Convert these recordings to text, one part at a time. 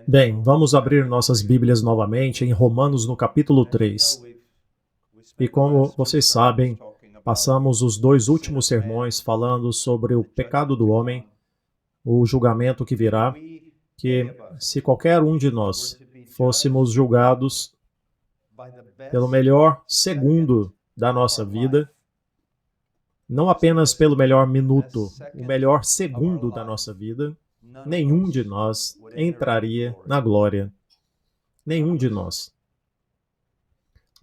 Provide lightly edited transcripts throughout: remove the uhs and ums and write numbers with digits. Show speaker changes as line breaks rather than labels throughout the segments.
Bem, vamos abrir nossas Bíblias novamente em Romanos no capítulo 3. E como vocês sabem, passamos os dois últimos sermões falando sobre o pecado do homem, o julgamento que virá, que se qualquer um de nós fôssemos julgados pelo melhor segundo da nossa vida, não apenas pelo melhor minuto, o melhor segundo da nossa vida, nenhum de nós entraria na glória. Nenhum de nós.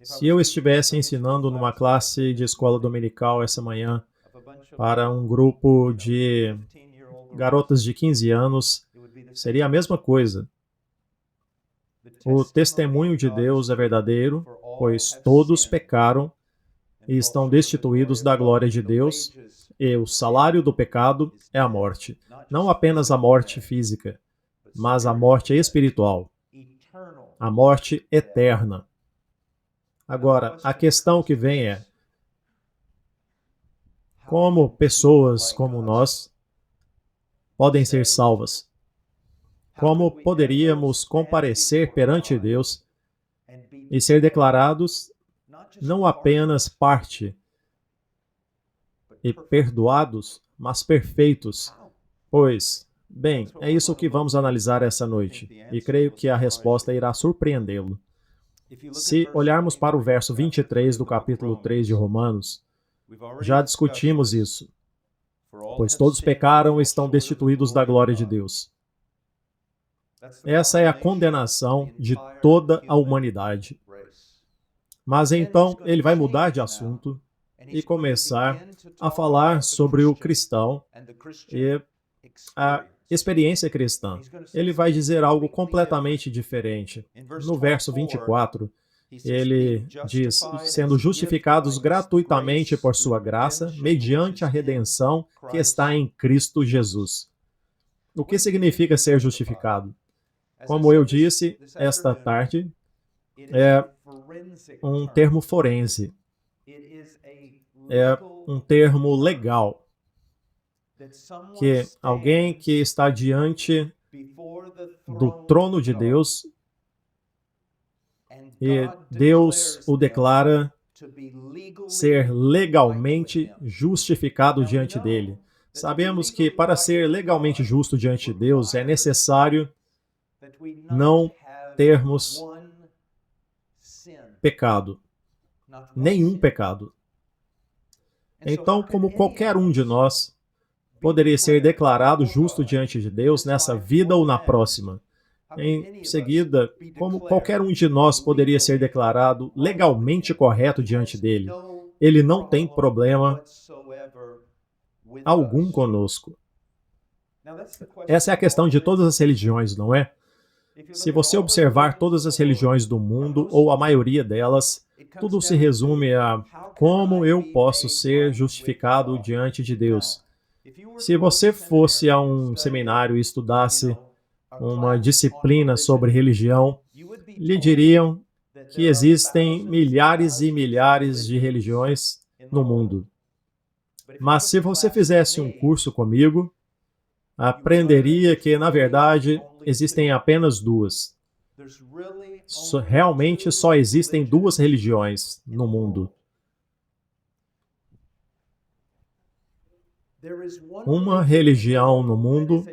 Se eu estivesse ensinando numa classe de escola dominical essa manhã para um grupo de garotas de 15 anos, seria a mesma coisa. O testemunho de Deus é verdadeiro, pois todos pecaram e estão destituídos da glória de Deus, e o salário do pecado é a morte. Não apenas a morte física, mas a morte espiritual, a morte eterna. Agora, a questão que vem é: como pessoas como nós podem ser salvas? Como poderíamos comparecer perante Deus e ser declarados não apenas parte e perdoados, mas perfeitos? Pois, bem, é isso que vamos analisar essa noite, e creio que a resposta irá surpreendê-lo. Se olharmos para o verso 23 do capítulo 3 de Romanos, já discutimos isso. Pois todos pecaram e estão destituídos da glória de Deus. Essa é a condenação de toda a humanidade. Mas então ele vai mudar de assunto e começar a falar sobre o cristão e a experiência cristã. Ele vai dizer algo completamente diferente. No verso 24, ele diz: sendo justificados gratuitamente por sua graça, mediante a redenção que está em Cristo Jesus. O que significa ser justificado? Como eu disse esta tarde, é um termo forense. É um termo legal. Que alguém que está diante do trono de Deus e Deus o declara ser legalmente justificado diante dele. Sabemos que para ser legalmente justo diante de Deus é necessário não termos pecado, nenhum pecado. Então, como qualquer um de nós poderia ser declarado justo diante de Deus nessa vida ou na próxima? Em seguida, como qualquer um de nós poderia ser declarado legalmente correto diante dele? Ele não tem problema algum conosco. Essa é a questão de todas as religiões, não é? Se você observar todas as religiões do mundo, ou a maioria delas, tudo se resume a como eu posso ser justificado diante de Deus. Se você fosse a um seminário e estudasse uma disciplina sobre religião, lhe diriam que existem milhares e milhares de religiões no mundo. Mas se você fizesse um curso comigo, aprenderia que, na verdade, existem apenas duas. Realmente só existem duas religiões no mundo. Uma religião no mundo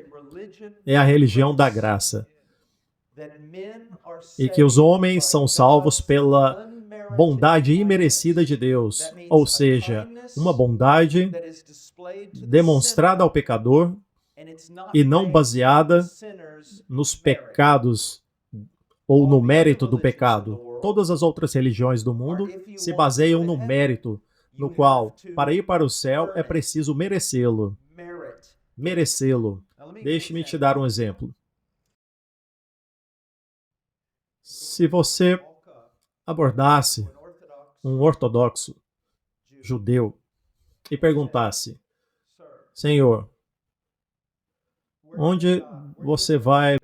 é a religião da graça, e que os homens são salvos pela bondade imerecida de Deus, ou seja, uma bondade demonstrada ao pecador e não baseada nos pecados ou no mérito do pecado. Todas as outras religiões do mundo se baseiam no mérito, no qual, para ir para o céu, é preciso merecê-lo. Merecê-lo. Deixe-me te dar um exemplo. Se você abordasse um ortodoxo judeu e perguntasse: Senhor, onde você vai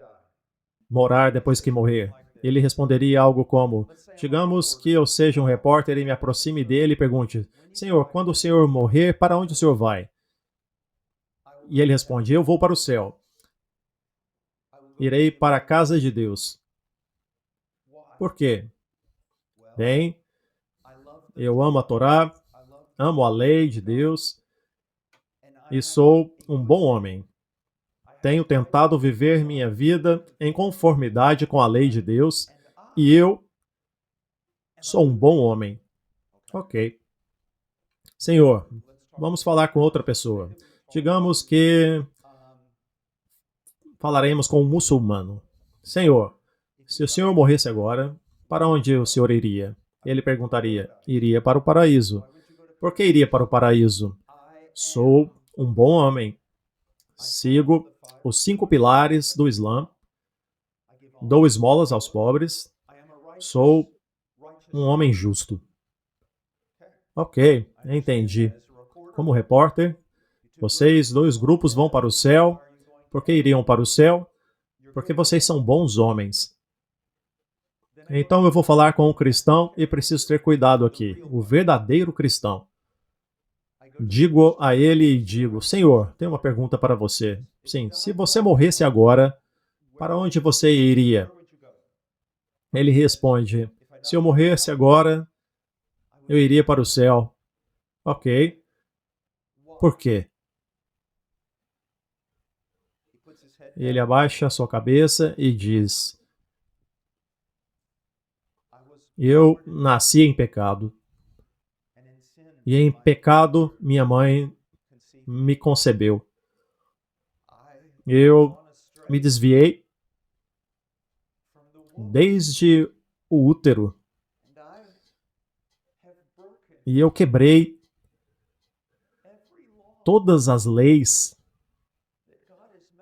morar depois que morrer? Ele responderia algo como: digamos que eu seja um repórter e me aproxime dele e pergunte: Senhor, quando o senhor morrer, para onde o senhor vai? E ele responde: eu vou para o céu. irei para a casa de Deus. Por quê? Bem, eu amo a Torá, amo a lei de Deus e sou um bom homem. Tenho tentado viver minha vida em conformidade com a lei de Deus e eu sou um bom homem. Ok. Senhor, vamos falar com outra pessoa. Digamos que falaremos com um muçulmano. Senhor, se o senhor morresse agora, para onde o senhor iria? Ele perguntaria: iria para o paraíso. Por que iria para o paraíso? Sou um bom homem. Sigo os 5 pilares do Islã. Dou esmolas aos pobres. Sou um homem justo. Ok, entendi. Como repórter, vocês 2 grupos vão para o céu. Por que iriam para o céu? Porque vocês são bons homens. Então eu vou falar com o cristão e preciso ter cuidado aqui. O verdadeiro cristão. Digo a ele e digo: Senhor, tenho uma pergunta para você. Sim, se você morresse agora, para onde você iria? Ele responde: se eu morresse agora, eu iria para o céu. Ok. Por quê? Ele abaixa a sua cabeça e diz: eu nasci em pecado. E em pecado minha mãe me concebeu. Eu me desviei desde o útero. E eu quebrei todas as leis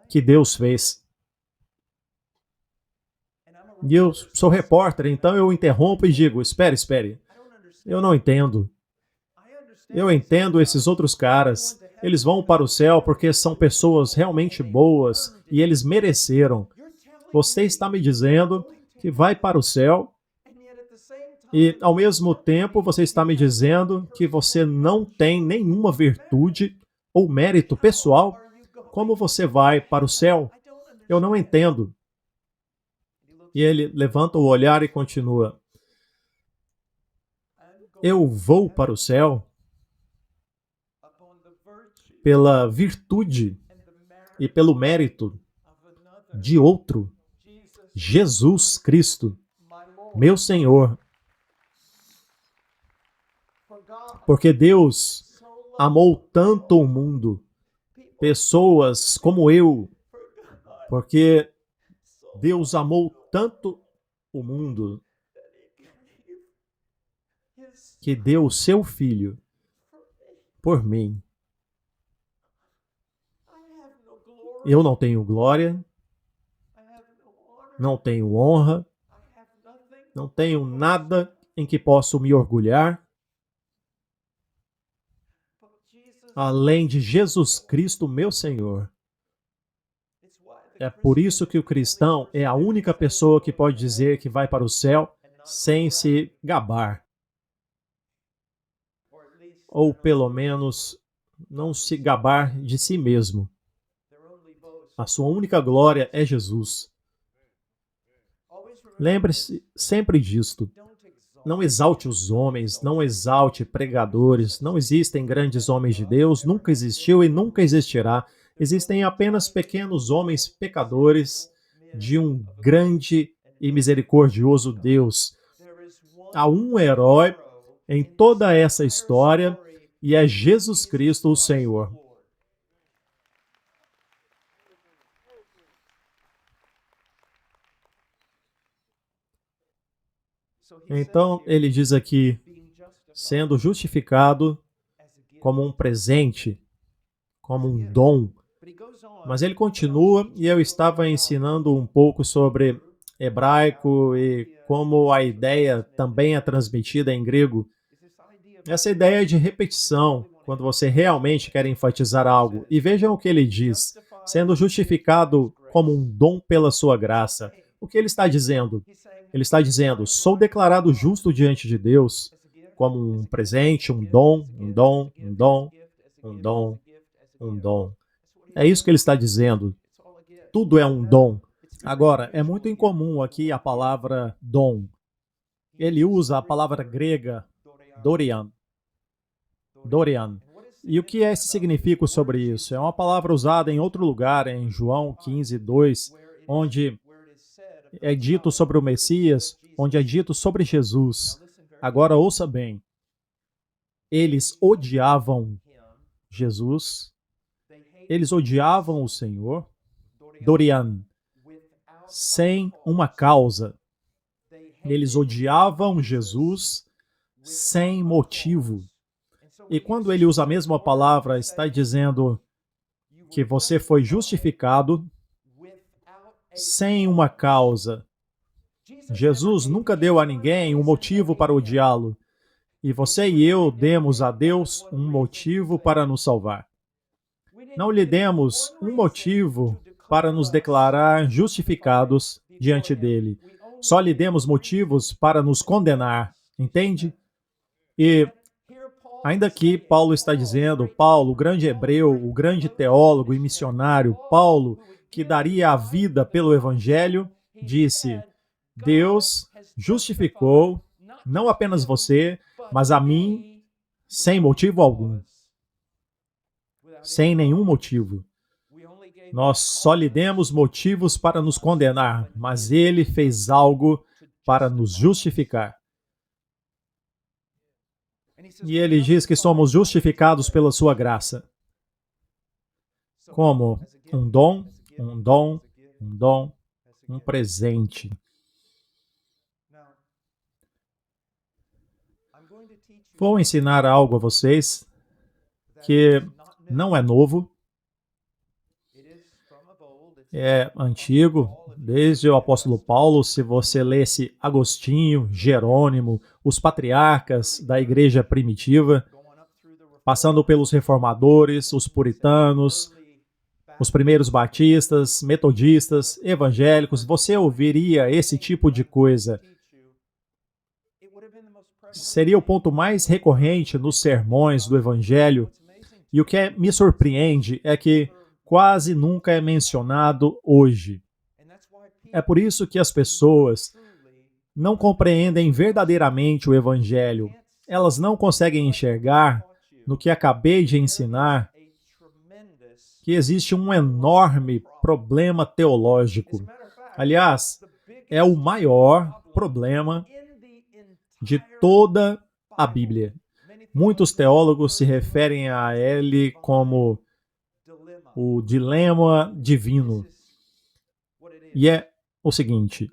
que Deus fez. E eu sou repórter, então eu interrompo e digo: espere. Eu não entendo. Eu entendo esses outros caras. Eles vão para o céu porque são pessoas realmente boas e eles mereceram. Você está me dizendo que vai para o céu e, ao mesmo tempo, você está me dizendo que você não tem nenhuma virtude ou mérito pessoal. Como você vai para o céu? Eu não entendo. E ele levanta o olhar e continua: eu vou para o céu pela virtude e pelo mérito de outro, Jesus Cristo, meu Senhor. Porque Deus amou tanto o mundo, pessoas como eu, porque Deus amou tanto o mundo que deu o seu Filho por mim. Eu não tenho glória, não tenho honra, não tenho nada em que posso me orgulhar, além de Jesus Cristo, meu Senhor. É por isso que o cristão é a única pessoa que pode dizer que vai para o céu sem se gabar. Ou pelo menos não se gabar de si mesmo. A sua única glória é Jesus. Lembre-se sempre disto. Não exalte os homens, não exalte pregadores. Não existem grandes homens de Deus, nunca existiu e nunca existirá. Existem apenas pequenos homens pecadores de um grande e misericordioso Deus. Há um herói em toda essa história e é Jesus Cristo, o Senhor. Então, ele diz aqui, sendo justificado como um presente, como um dom. Mas ele continua, e eu estava ensinando um pouco sobre hebraico e como a ideia também é transmitida em grego. Essa ideia de repetição, quando você realmente quer enfatizar algo. E vejam o que ele diz, sendo justificado como um dom pela sua graça. O que ele está dizendo? Ele está dizendo: sou declarado justo diante de Deus como um presente, um dom, um dom, um dom, um dom, um dom. É isso que ele está dizendo. Tudo é um dom. Agora, é muito incomum aqui a palavra dom. Ele usa a palavra grega dorian. Dorian. E o que é esse significado sobre isso? É uma palavra usada em outro lugar, em João 15:2, onde é dito sobre o Messias, onde é dito sobre Jesus. Agora ouça bem. Eles odiavam Jesus, eles odiavam o Senhor, Dorian, sem uma causa. Eles odiavam Jesus sem motivo. E quando ele usa a mesma palavra, está dizendo que você foi justificado sem uma causa. Jesus nunca deu a ninguém um motivo para odiá-lo. E você e eu demos a Deus um motivo para nos salvar. Não lhe demos um motivo para nos declarar justificados diante dele. Só lhe demos motivos para nos condenar, entende? E ainda que Paulo está dizendo, Paulo, o grande hebreu, o grande teólogo e missionário, Paulo, que daria a vida pelo evangelho, disse: Deus justificou não apenas você, mas a mim sem motivo algum. Sem nenhum motivo. Nós só lhe demos motivos para nos condenar, mas ele fez algo para nos justificar. E ele diz que somos justificados pela sua graça. Como um dom, um presente. Vou ensinar algo a vocês que não é novo, é antigo, desde o apóstolo Paulo. Se você lesse Agostinho, Jerônimo, os patriarcas da igreja primitiva, passando pelos reformadores, os puritanos, os primeiros batistas, metodistas, evangélicos, você ouviria esse tipo de coisa. Seria o ponto mais recorrente nos sermões do evangelho. E o que me surpreende é que quase nunca é mencionado hoje. É por isso que as pessoas não compreendem verdadeiramente o evangelho. Elas não conseguem enxergar, no que acabei de ensinar, que existe um enorme problema teológico. Aliás, é o maior problema de toda a Bíblia. Muitos teólogos se referem a ele como o dilema divino. E é o seguinte: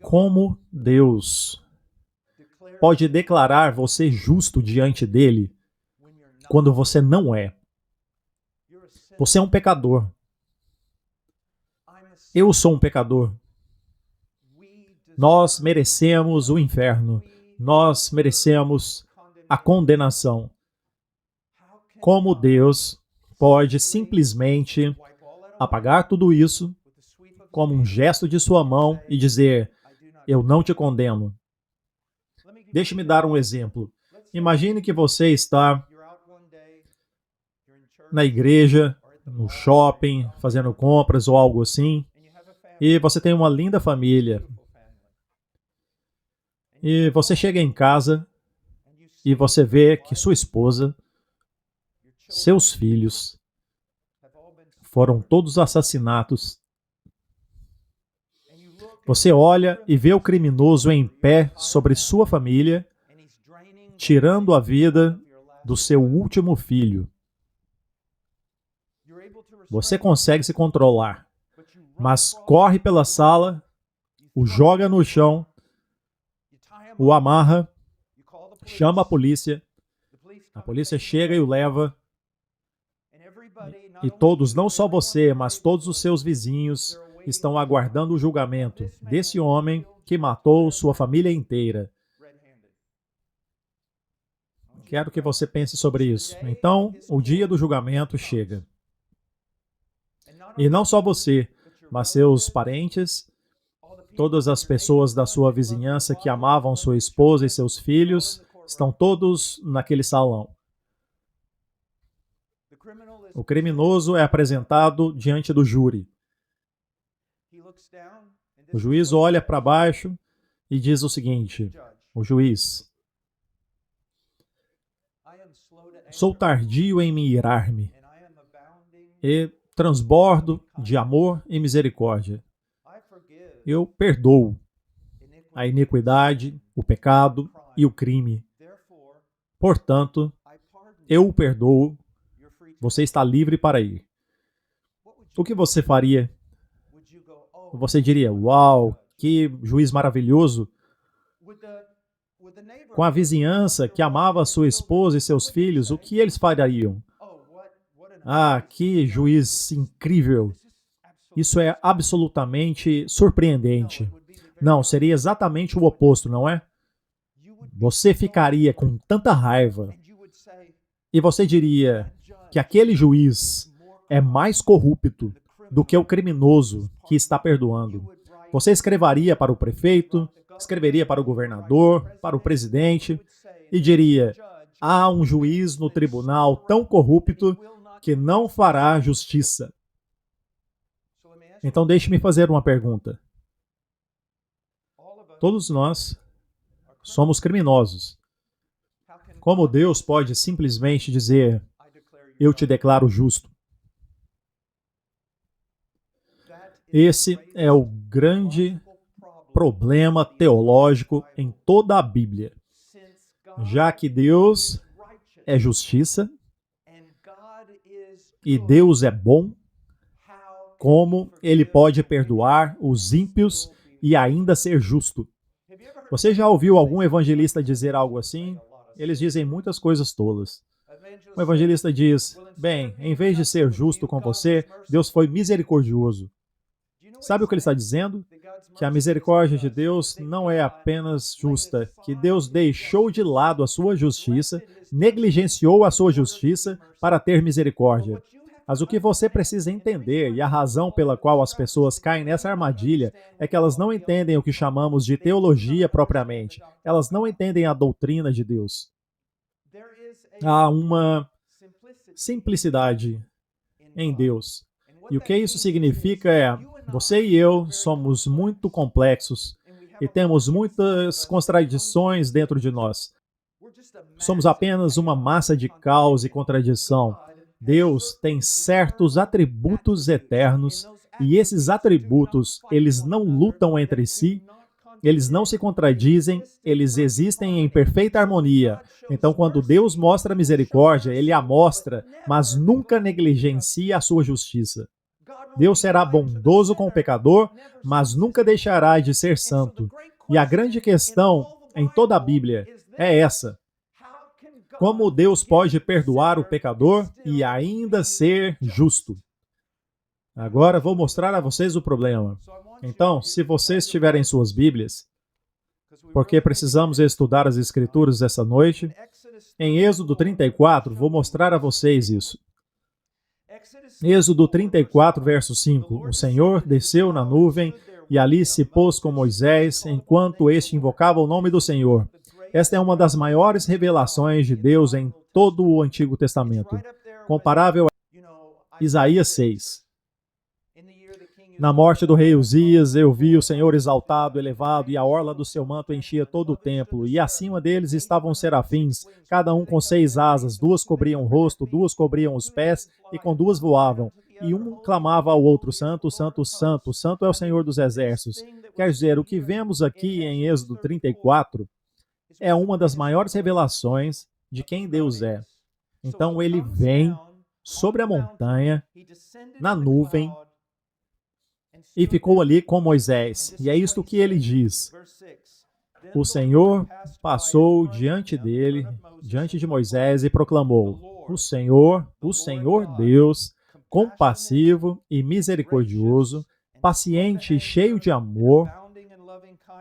como Deus pode declarar você justo diante dele quando você não é? Você é um pecador. Eu sou um pecador. Nós merecemos o inferno. Nós merecemos a condenação. Como Deus pode simplesmente apagar tudo isso como um gesto de sua mão e dizer: eu não te condeno? Deixe-me dar um exemplo. Imagine que você está na igreja, no shopping, fazendo compras ou algo assim, e você tem uma linda família. E você chega em casa e você vê que sua esposa, seus filhos, foram todos assassinados. Você olha e vê o criminoso em pé sobre sua família, tirando a vida do seu último filho. Você consegue se controlar, mas corre pela sala, o joga no chão, o amarra, chama a polícia chega e o leva, e todos, não só você, mas todos os seus vizinhos, estão aguardando o julgamento desse homem que matou sua família inteira. Quero que você pense sobre isso. Então, o dia do julgamento chega. E não só você, mas seus parentes, todas as pessoas da sua vizinhança que amavam sua esposa e seus filhos, estão todos naquele salão. O criminoso é apresentado diante do júri. O juiz olha para baixo e diz o seguinte: o juiz, sou tardio em me irar-me e transbordo de amor e misericórdia. Eu perdoo a iniquidade, o pecado e o crime. Portanto, eu o perdoo. Você está livre para ir. O que você faria? Você diria, uau, que juiz maravilhoso. Com a vizinhança que amava sua esposa e seus filhos, o que eles fariam? Ah, que juiz incrível. Isso é absolutamente surpreendente. Não, seria exatamente o oposto, não é? Você ficaria com tanta raiva e você diria que aquele juiz é mais corrupto do que o criminoso que está perdoando. Você escreveria para o prefeito, escreveria para o governador, para o presidente e diria: há um juiz no tribunal tão corrupto que não fará justiça. Então deixe-me fazer uma pergunta. Todos nós somos criminosos. Como Deus pode simplesmente dizer, eu te declaro justo? Esse é o grande problema teológico em toda a Bíblia. Já que Deus é justiça e Deus é bom, como Ele pode perdoar os ímpios e ainda ser justo? Você já ouviu algum evangelista dizer algo assim? Eles dizem muitas coisas tolas. O evangelista diz, bem, em vez de ser justo com você, Deus foi misericordioso. Sabe o que ele está dizendo? Que a misericórdia de Deus não é apenas justa, que Deus deixou de lado a sua justiça, negligenciou a sua justiça para ter misericórdia. Mas o que você precisa entender, e a razão pela qual as pessoas caem nessa armadilha, é que elas não entendem o que chamamos de teologia propriamente. Elas não entendem a doutrina de Deus. Há uma simplicidade em Deus. E o que isso significa é, você e eu somos muito complexos e temos muitas contradições dentro de nós. Somos apenas uma massa de caos e contradição. Deus tem certos atributos eternos e esses atributos, eles não lutam entre si, eles não se contradizem, eles existem em perfeita harmonia. Então, quando Deus mostra misericórdia, Ele a mostra, mas nunca negligencia a sua justiça. Deus será bondoso com o pecador, mas nunca deixará de ser santo. E a grande questão em toda a Bíblia é essa. Como Deus pode perdoar o pecador e ainda ser justo? Agora vou mostrar a vocês o problema. Então, se vocês tiverem suas Bíblias, porque precisamos estudar as Escrituras essa noite, em Êxodo 34, vou mostrar a vocês isso. Êxodo 34, verso 5. O Senhor desceu na nuvem e ali se pôs com Moisés, enquanto este invocava o nome do Senhor. Esta é uma das maiores revelações de Deus em todo o Antigo Testamento, comparável a Isaías 6. Na morte do rei Uzias, eu vi o Senhor exaltado, elevado, e a orla do seu manto enchia todo o templo, e acima deles estavam serafins, cada um com 6 asas, 2 cobriam o rosto, 2 cobriam os pés, e com 2 voavam. E um clamava ao outro, santo, santo, santo, santo é o Senhor dos exércitos. Quer dizer, o que vemos aqui em Êxodo 34 é uma das maiores revelações de quem Deus é. Então ele vem sobre a montanha, na nuvem, e ficou ali com Moisés. E é isto que ele diz. O Senhor passou diante dele, diante de Moisés, e proclamou: o Senhor Deus, compassivo e misericordioso, paciente e cheio de amor,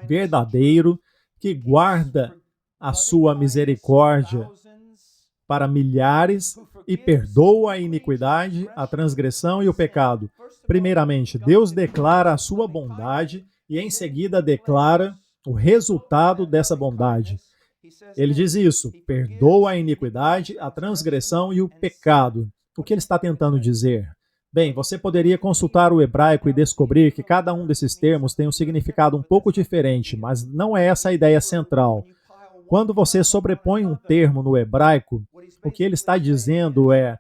verdadeiro, que guarda a sua misericórdia para milhares e perdoa a iniquidade, a transgressão e o pecado. Primeiramente, Deus declara a sua bondade e em seguida declara o resultado dessa bondade. Ele diz isso, perdoa a iniquidade, a transgressão e o pecado. O que ele está tentando dizer? Bem, você poderia consultar o hebraico e descobrir que cada um desses termos tem um significado um pouco diferente, mas não é essa a ideia central. Quando você sobrepõe um termo no hebraico, o que ele está dizendo é: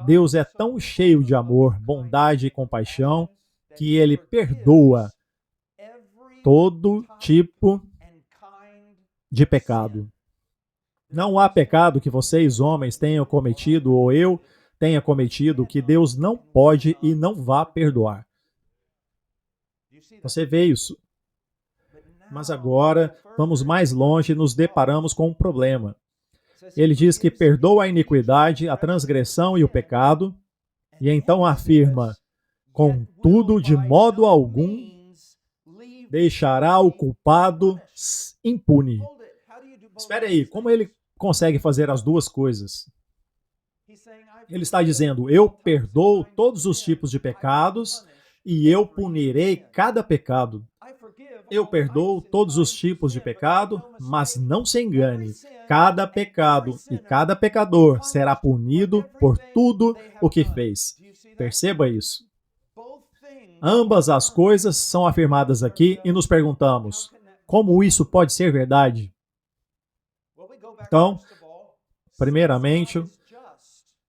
Deus é tão cheio de amor, bondade e compaixão que ele perdoa todo tipo de pecado. Não há pecado que vocês, homens, tenham cometido ou eu tenha cometido que Deus não pode e não vá perdoar. Você vê isso? Mas agora vamos mais longe e nos deparamos com um problema. Ele diz que perdoa a iniquidade, a transgressão e o pecado, e então afirma: contudo, de modo algum deixará o culpado impune. Espere aí, como ele consegue fazer as duas coisas? Ele está dizendo: eu perdoo todos os tipos de pecados e eu punirei cada pecado. Eu perdoo todos os tipos de pecado, mas não se engane. Cada pecado e cada pecador será punido por tudo o que fez. Perceba isso. Ambas as coisas são afirmadas aqui e nos perguntamos: como isso pode ser verdade? Então, primeiramente,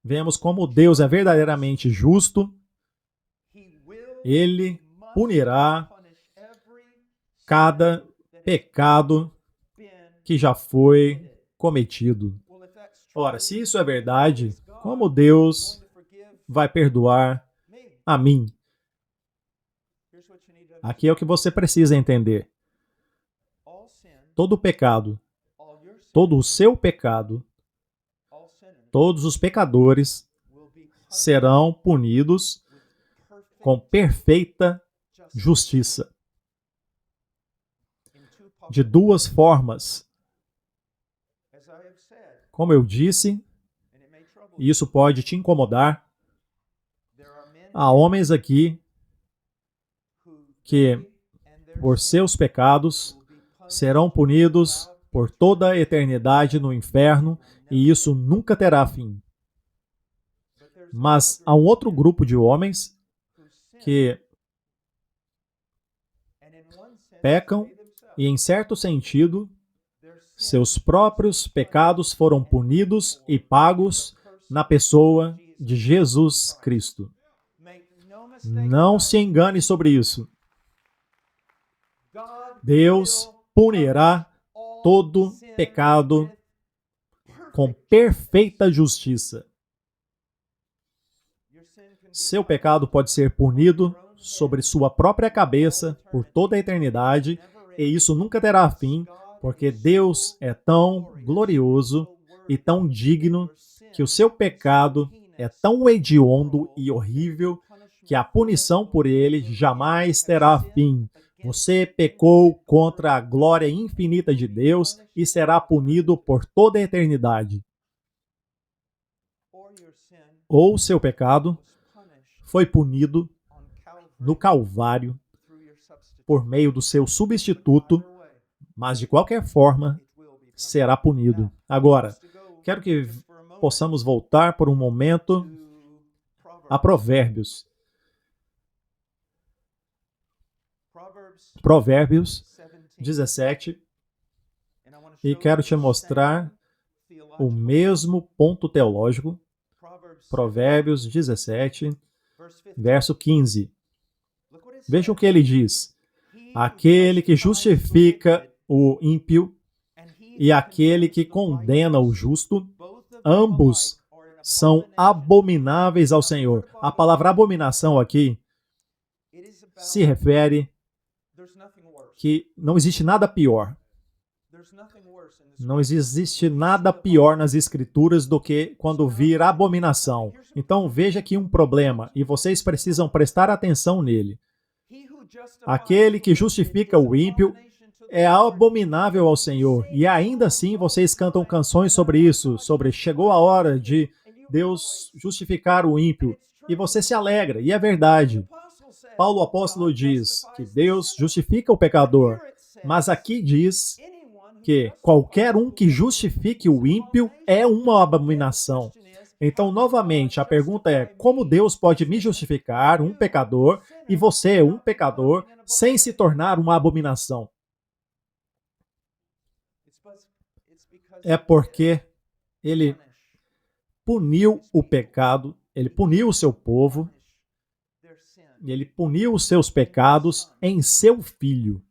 vemos como Deus é verdadeiramente justo. Ele punirá cada pecado que já foi cometido. Ora, se isso é verdade, como Deus vai perdoar a mim? Aqui é o que você precisa entender. Todo pecado, todo o seu pecado, todos os pecadores serão punidos com perfeita justiça. De duas formas. Como eu disse, e isso pode te incomodar, há homens aqui que, por seus pecados, serão punidos por toda a eternidade no inferno, e isso nunca terá fim. Mas há um outro grupo de homens que pecam e, em certo sentido, seus próprios pecados foram punidos e pagos na pessoa de Jesus Cristo. Não se engane sobre isso. Deus punirá todo pecado com perfeita justiça. Seu pecado pode ser punido sobre sua própria cabeça por toda a eternidade, e isso nunca terá fim, porque Deus é tão glorioso e tão digno que o seu pecado é tão hediondo e horrível que a punição por ele jamais terá fim. Você pecou contra a glória infinita de Deus e será punido por toda a eternidade. Ou seu pecado foi punido no Calvário por meio do seu substituto, mas de qualquer forma será punido. Agora, quero que possamos voltar por um momento a Provérbios. Provérbios 17, e quero te mostrar o mesmo ponto teológico. Provérbios 17, verso 15. Veja o que ele diz: aquele que justifica o ímpio e aquele que condena o justo, ambos são abomináveis ao Senhor. A palavra abominação aqui se refere que não existe nada pior. Não existe nada pior nas Escrituras do que quando vir abominação. Então veja aqui um problema, e vocês precisam prestar atenção nele. Aquele que justifica o ímpio é abominável ao Senhor, e ainda assim vocês cantam canções sobre isso, sobre chegou a hora de Deus justificar o ímpio, e você se alegra, e é verdade. Paulo apóstolo diz que Deus justifica o pecador, mas aqui diz que qualquer um que justifique o ímpio é uma abominação. Então, novamente, a pergunta é: como Deus pode me justificar, um pecador, e você, um pecador, sem se tornar uma abominação? É porque ele puniu o pecado, ele puniu o seu povo, e ele puniu os seus pecados em seu filho.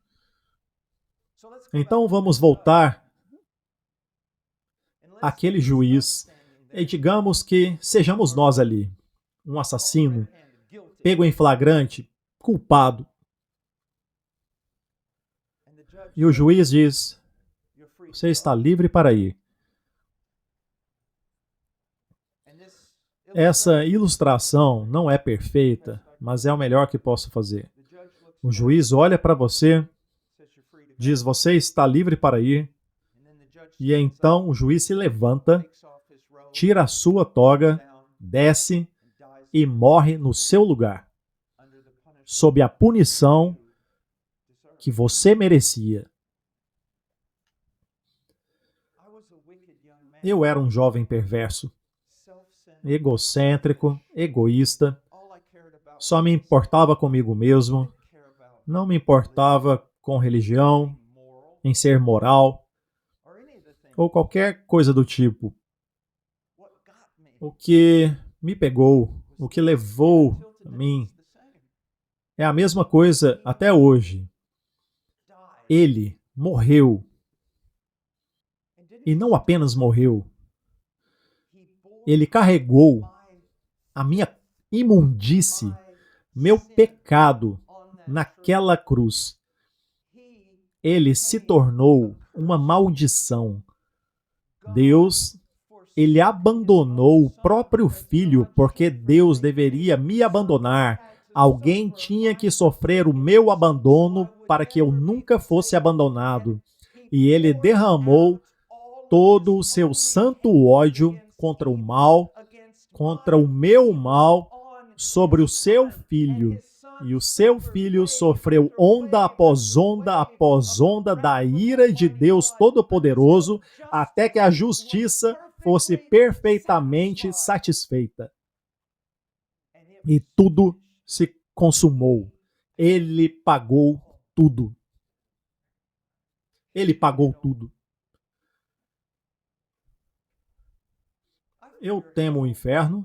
Então vamos voltar àquele juiz e digamos que sejamos nós ali, um assassino, pego em flagrante, culpado. E o juiz diz: você está livre para ir. Essa ilustração não é perfeita, mas é o melhor que posso fazer. O juiz olha para você, diz: você está livre para ir. E então o juiz se levanta, tira a sua toga, desce e morre no seu lugar, sob a punição que você merecia. Eu era um jovem perverso, egocêntrico, egoísta, só me importava comigo mesmo, não me importava com religião, em ser moral, ou qualquer coisa do tipo. O que me pegou, o que levou a mim, é a mesma coisa até hoje. Ele morreu. E não apenas morreu, ele carregou a minha imundície, meu pecado naquela cruz. Ele se tornou uma maldição. Deus, ele abandonou o próprio filho porque Deus deveria me abandonar. Alguém tinha que sofrer o meu abandono para que eu nunca fosse abandonado. E ele derramou todo o seu santo ódio contra o mal, contra o meu mal, sobre o seu filho. E o seu filho sofreu onda após onda após onda da ira de Deus Todo-Poderoso, até que a justiça fosse perfeitamente satisfeita. E tudo se consumou. Ele pagou tudo. Ele pagou tudo. Eu temo o inferno,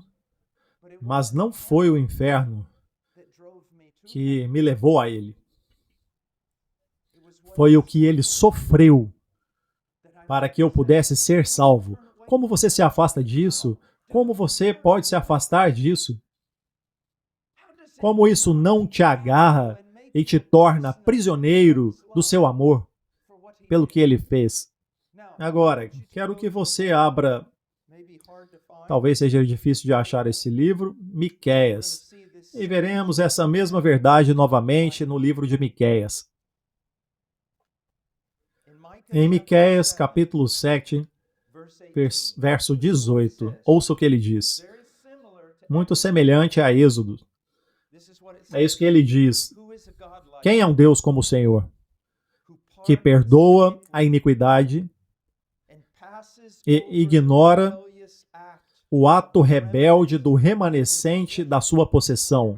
mas não foi o inferno que me levou a ele. Foi o que ele sofreu para que eu pudesse ser salvo. Como você se afasta disso? Como você pode se afastar disso? Como isso não te agarra e te torna prisioneiro do seu amor pelo que ele fez? Agora, quero que você abra, talvez seja difícil de achar esse livro, Miqueias. E veremos essa mesma verdade novamente no livro de Miqueias. Em Miqueias, capítulo 7, verso 18, ouça o que ele diz. Muito semelhante a Êxodo. É isso que ele diz. Quem é um Deus como o Senhor, que perdoa a iniquidade e ignora o ato rebelde do remanescente da sua possessão?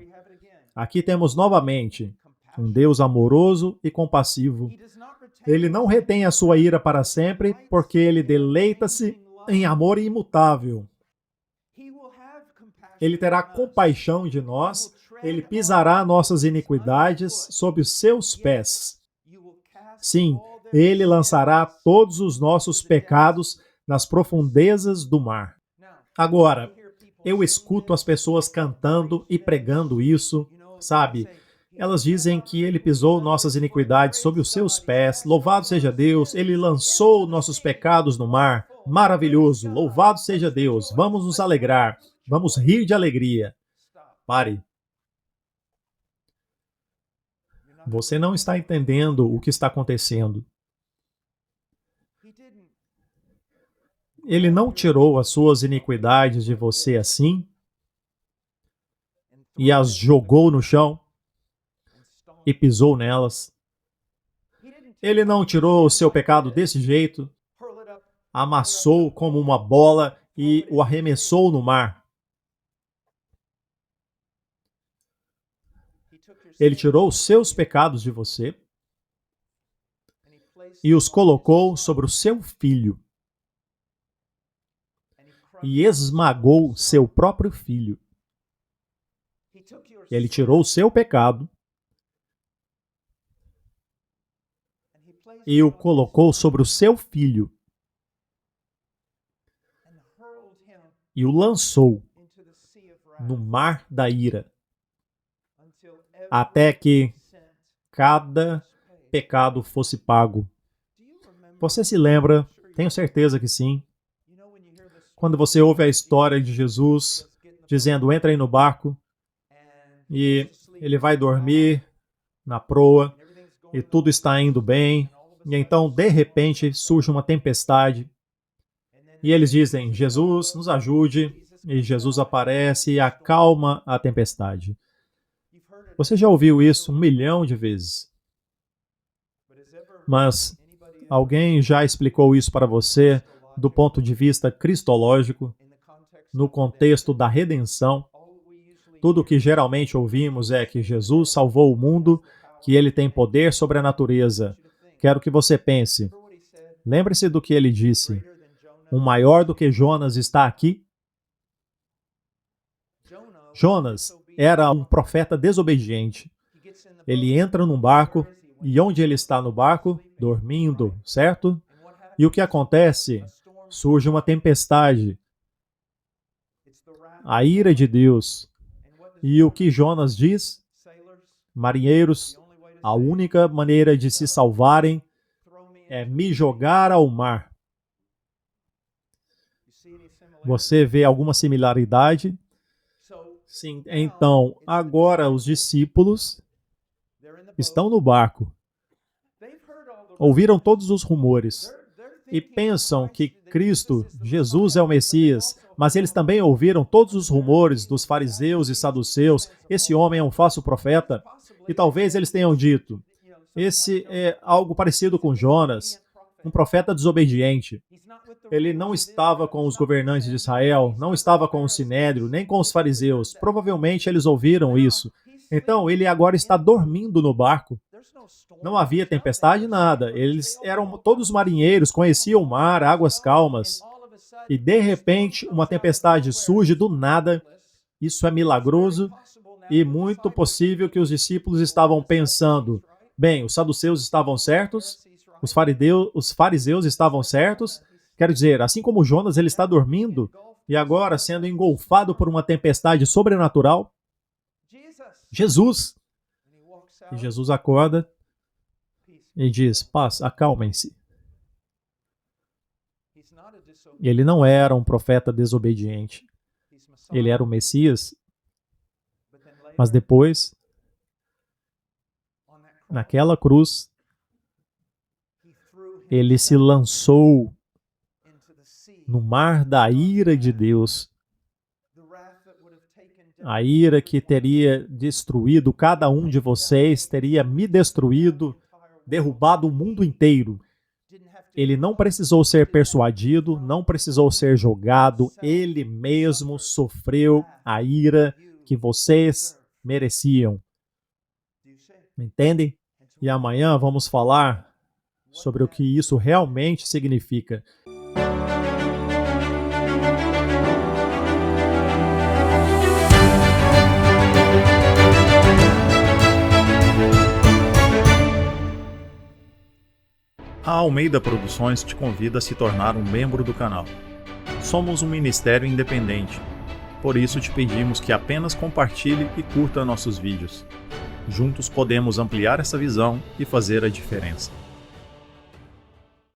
Aqui temos novamente um Deus amoroso e compassivo. Ele não retém a sua ira para sempre, porque ele deleita-se em amor imutável. Ele terá compaixão de nós, ele pisará nossas iniquidades sob os seus pés. Sim, ele lançará todos os nossos pecados nas profundezas do mar. Agora, eu escuto as pessoas cantando e pregando isso, sabe? Elas dizem que ele pisou nossas iniquidades sob os seus pés. Louvado seja Deus, ele lançou nossos pecados no mar. Maravilhoso, louvado seja Deus. Vamos nos alegrar, vamos rir de alegria. Pare. Você não está entendendo o que está acontecendo. Ele não tirou as suas iniquidades de você assim e as jogou no chão e pisou nelas. Ele não tirou o seu pecado desse jeito, amassou como uma bola e o arremessou no mar. Ele tirou os seus pecados de você e os colocou sobre o seu filho. E esmagou seu próprio filho. Ele tirou o seu pecado e o colocou sobre o seu filho e o lançou no mar da ira, até que cada pecado fosse pago. Você se lembra? Tenho certeza que sim. Quando você ouve a história de Jesus dizendo, entra aí no barco, e ele vai dormir na proa, e tudo está indo bem, e então, de repente, surge uma tempestade, e eles dizem, Jesus, nos ajude, e Jesus aparece e acalma a tempestade. Você já ouviu isso 1 milhão de vezes. Mas alguém já explicou isso para você do ponto de vista cristológico, no contexto da redenção? Tudo o que geralmente ouvimos é que Jesus salvou o mundo, que ele tem poder sobre a natureza. Quero que você pense. Lembre-se do que ele disse. Um maior do que Jonas está aqui? Jonas era um profeta desobediente. Ele entra num barco, e onde ele está no barco? Dormindo, certo? E o que acontece? Surge uma tempestade. A ira de Deus. E o que Jonas diz? Marinheiros, a única maneira de se salvarem é me jogar ao mar. Você vê alguma similaridade? Sim, então, agora os discípulos estão no barco. Ouviram todos os rumores e pensam que Cristo, Jesus é o Messias, mas eles também ouviram todos os rumores dos fariseus e saduceus, esse homem é um falso profeta, e talvez eles tenham dito, esse é algo parecido com Jonas, um profeta desobediente. Ele não estava com os governantes de Israel, não estava com o Sinédrio, nem com os fariseus. Provavelmente eles ouviram isso. Então, ele agora está dormindo no barco. Não havia tempestade, nada. Eles eram todos marinheiros, conheciam o mar, águas calmas. E, de repente, uma tempestade surge do nada. Isso é milagroso e muito possível que os discípulos estavam pensando, bem, os saduceus estavam certos, os fariseus estavam certos. Quero dizer, assim como Jonas, ele está dormindo e agora sendo engolfado por uma tempestade sobrenatural. Jesus! E Jesus acorda e diz, paz, acalmem-se. Ele não era um profeta desobediente. Ele era o Messias. Mas depois, naquela cruz, ele se lançou no mar da ira de Deus. A ira que teria destruído cada um de vocês, teria me destruído, derrubado o mundo inteiro. Ele não precisou ser persuadido, não precisou ser julgado, ele mesmo sofreu a ira que vocês mereciam. Entendem? E amanhã vamos falar sobre o que isso realmente significa. A Almeida Produções te convida a se tornar um membro do canal. Somos um ministério independente, por isso te pedimos que apenas compartilhe e curta nossos vídeos. Juntos podemos ampliar essa visão e fazer a diferença.